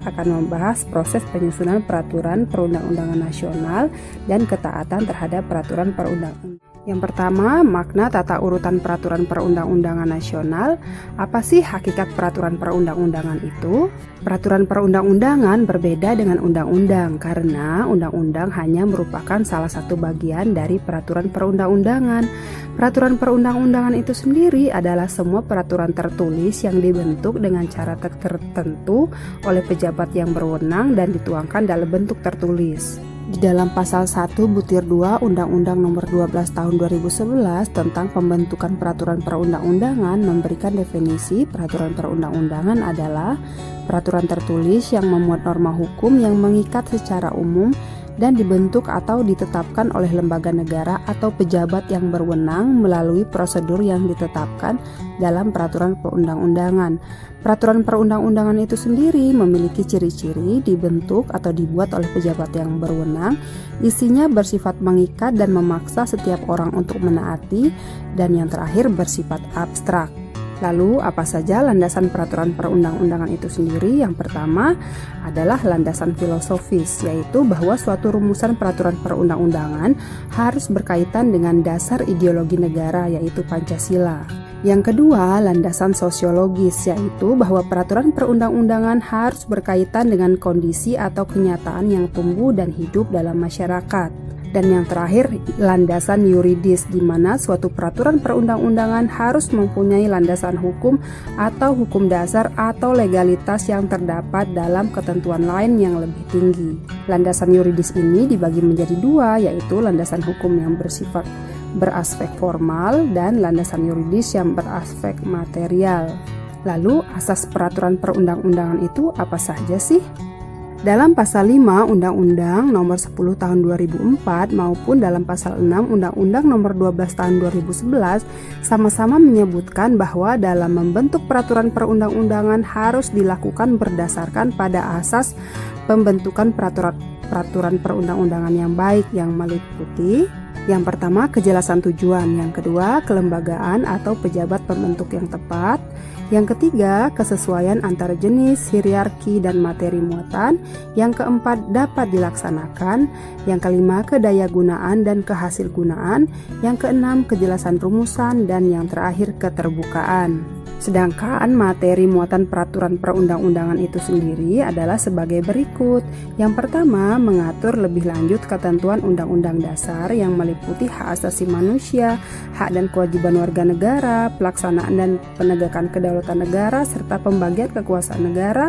akan membahas proses penyusunan peraturan perundang-undangan nasional dan ketaatan terhadap peraturan perundang-undangan. Yang pertama, makna tata urutan peraturan perundang-undangan nasional. Apa sih hakikat peraturan perundang-undangan itu? Peraturan perundang-undangan berbeda dengan undang-undang karena undang-undang hanya merupakan salah satu bagian dari peraturan perundang-undangan. Peraturan perundang-undangan itu sendiri adalah semua peraturan tertulis yang dibentuk dengan cara tertentu oleh pejabat yang berwenang dan dituangkan dalam bentuk tertulis. Di dalam pasal 1 butir 2 Undang-Undang Nomor 12 Tahun 2011 tentang pembentukan peraturan perundang-undangan memberikan definisi peraturan perundang-undangan adalah peraturan tertulis yang memuat norma hukum yang mengikat secara umum dan dibentuk atau ditetapkan oleh lembaga negara atau pejabat yang berwenang melalui prosedur yang ditetapkan dalam peraturan perundang-undangan. Peraturan perundang-undangan itu sendiri memiliki ciri-ciri, dibentuk atau dibuat oleh pejabat yang berwenang, isinya bersifat mengikat dan memaksa setiap orang untuk menaati, dan yang terakhir bersifat abstrak. Lalu apa saja landasan peraturan perundang-undangan itu sendiri? Yang pertama adalah landasan filosofis, yaitu bahwa suatu rumusan peraturan perundang-undangan harus berkaitan dengan dasar ideologi negara, yaitu Pancasila. Yang kedua, landasan sosiologis, yaitu bahwa peraturan perundang-undangan harus berkaitan dengan kondisi atau kenyataan yang tumbuh dan hidup dalam masyarakat. Dan yang terakhir, landasan yuridis, di mana suatu peraturan perundang-undangan harus mempunyai landasan hukum atau hukum dasar atau legalitas yang terdapat dalam ketentuan lain yang lebih tinggi. Landasan yuridis ini dibagi menjadi dua, yaitu landasan hukum yang bersifat beraspek formal dan landasan yuridis yang beraspek material. Lalu, asas peraturan perundang-undangan itu apa saja sih? Dalam pasal 5 Undang-Undang Nomor 10 Tahun 2004 maupun dalam pasal 6 Undang-Undang Nomor 12 Tahun 2011 sama-sama menyebutkan bahwa dalam membentuk peraturan perundang-undangan harus dilakukan berdasarkan pada asas pembentukan peraturan perundang-undangan yang baik, yang meliputi yang pertama kejelasan tujuan, yang kedua kelembagaan atau pejabat pembentuk yang tepat, yang ketiga kesesuaian antara jenis, hierarki, dan materi muatan, yang keempat dapat dilaksanakan, yang kelima kedayagunaan dan kehasilgunaan, yang keenam kejelasan rumusan, dan yang terakhir keterbukaan. Sedangkan materi muatan peraturan perundang-undangan itu sendiri adalah sebagai berikut. Yang pertama, mengatur lebih lanjut ketentuan Undang-Undang Dasar yang meliputi hak asasi manusia, hak dan kewajiban warga negara, pelaksanaan dan penegakan kedaulatan negara, serta pembagian kekuasaan negara,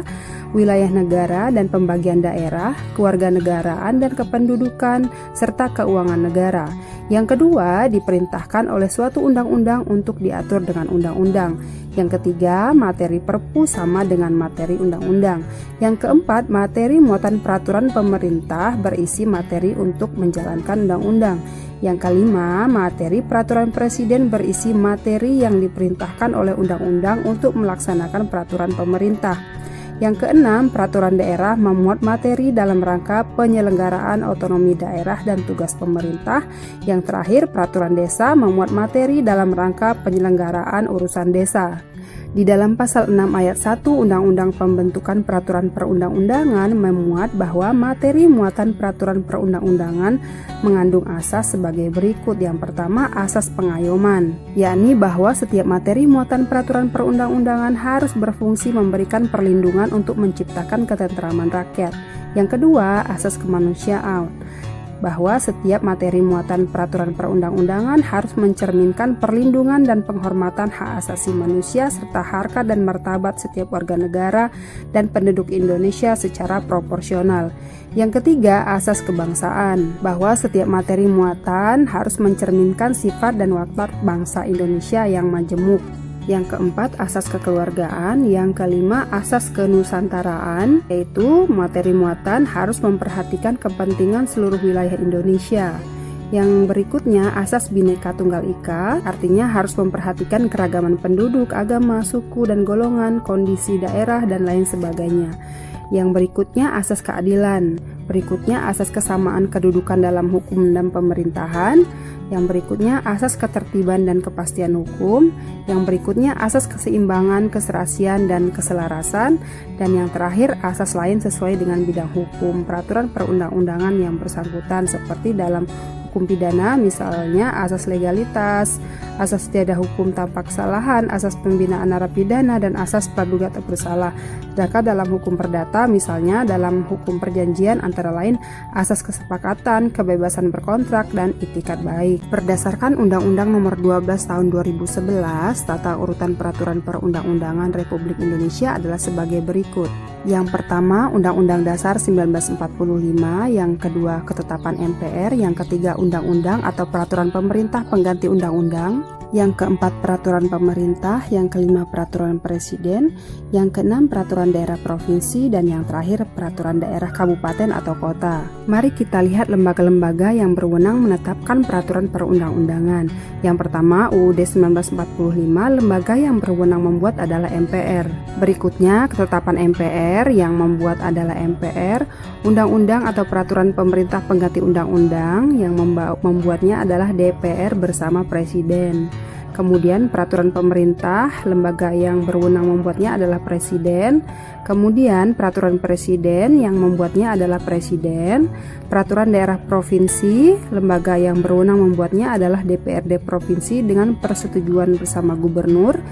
wilayah negara dan pembagian daerah, kewarganegaraan dan kependudukan, serta keuangan negara. Yang kedua, diperintahkan oleh suatu undang-undang untuk diatur dengan undang-undang. Yang ketiga, materi perpu sama dengan materi undang-undang. Yang keempat, materi muatan peraturan pemerintah berisi materi untuk menjalankan undang-undang. Yang kelima, materi peraturan presiden berisi materi yang diperintahkan oleh undang-undang untuk melaksanakan peraturan pemerintah. Yang keenam, peraturan daerah memuat materi dalam rangka penyelenggaraan otonomi daerah dan tugas pemerintah. Yang terakhir, peraturan desa memuat materi dalam rangka penyelenggaraan urusan desa. Di dalam pasal 6 ayat 1 Undang-Undang Pembentukan Peraturan Perundang-undangan memuat bahwa materi muatan peraturan perundang-undangan mengandung asas sebagai berikut. Yang pertama, asas pengayoman, yakni bahwa setiap materi muatan peraturan perundang-undangan harus berfungsi memberikan perlindungan untuk menciptakan ketentraman rakyat. Yang kedua, asas kemanusiaan, bahwa setiap materi muatan peraturan perundang-undangan harus mencerminkan perlindungan dan penghormatan hak asasi manusia serta harkat dan martabat setiap warga negara dan penduduk Indonesia secara proporsional. Yang ketiga, asas kebangsaan, bahwa setiap materi muatan harus mencerminkan sifat dan watak bangsa Indonesia yang majemuk. Yang keempat, asas kekeluargaan. Yang kelima, asas kenusantaraan, yaitu materi muatan harus memperhatikan kepentingan seluruh wilayah Indonesia. Yang berikutnya, asas Bhinneka Tunggal Ika, artinya harus memperhatikan keragaman penduduk, agama, suku, dan golongan, kondisi daerah, dan lain sebagainya. Yang berikutnya, asas keadilan, Berikutnya asas kesamaan kedudukan dalam hukum dan pemerintahan. Yang berikutnya asas ketertiban dan kepastian hukum. Yang berikutnya asas keseimbangan, keserasian, dan keselarasan. Dan yang terakhir asas lain sesuai dengan bidang hukum peraturan perundang-undangan yang bersangkutan seperti dalam hukum pidana, misalnya asas legalitas, asas tiada hukum tanpa kesalahan, asas pembinaan narapidana, dan asas praduga tak bersalah. Sedangkan dalam hukum perdata, misalnya dalam hukum perjanjian antara lain asas kesepakatan, kebebasan berkontrak, dan itikat baik. Berdasarkan Undang-Undang Nomor 12 Tahun 2011, tata urutan peraturan perundang-undangan Republik Indonesia adalah sebagai berikut. Yang pertama, Undang-Undang Dasar 1945, yang kedua, ketetapan MPR, yang ketiga, undang-undang atau peraturan pemerintah pengganti undang-undang, yang keempat, peraturan pemerintah, yang kelima, peraturan presiden, yang keenam, peraturan daerah provinsi, dan yang terakhir, peraturan daerah kabupaten atau kota. Mari kita lihat lembaga-lembaga yang berwenang menetapkan peraturan perundang-undangan. Yang pertama, UUD 1945, lembaga yang berwenang membuat adalah MPR. Berikutnya, ketetapan MPR yang membuat adalah MPR, undang-undang atau peraturan pemerintah pengganti undang-undang yang membuatnya adalah DPR bersama presiden. Kemudian peraturan pemerintah, lembaga yang berwenang membuatnya adalah presiden. Kemudian peraturan presiden yang membuatnya adalah presiden. Peraturan daerah provinsi, lembaga yang berwenang membuatnya adalah DPRD provinsi dengan persetujuan bersama gubernur.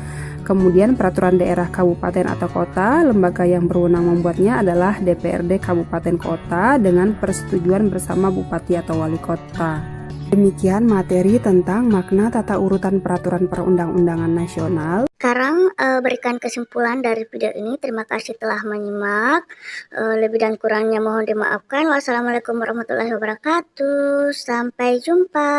Kemudian peraturan daerah kabupaten atau kota, lembaga yang berwenang membuatnya adalah DPRD kabupaten kota dengan persetujuan bersama bupati atau wali kota. Demikian materi tentang makna tata urutan peraturan perundang-undangan nasional. Sekarang berikan kesimpulan dari video ini. Terima kasih telah menyimak. Lebih dan kurangnya mohon dimaafkan. Wassalamualaikum warahmatullahi wabarakatuh. Sampai jumpa.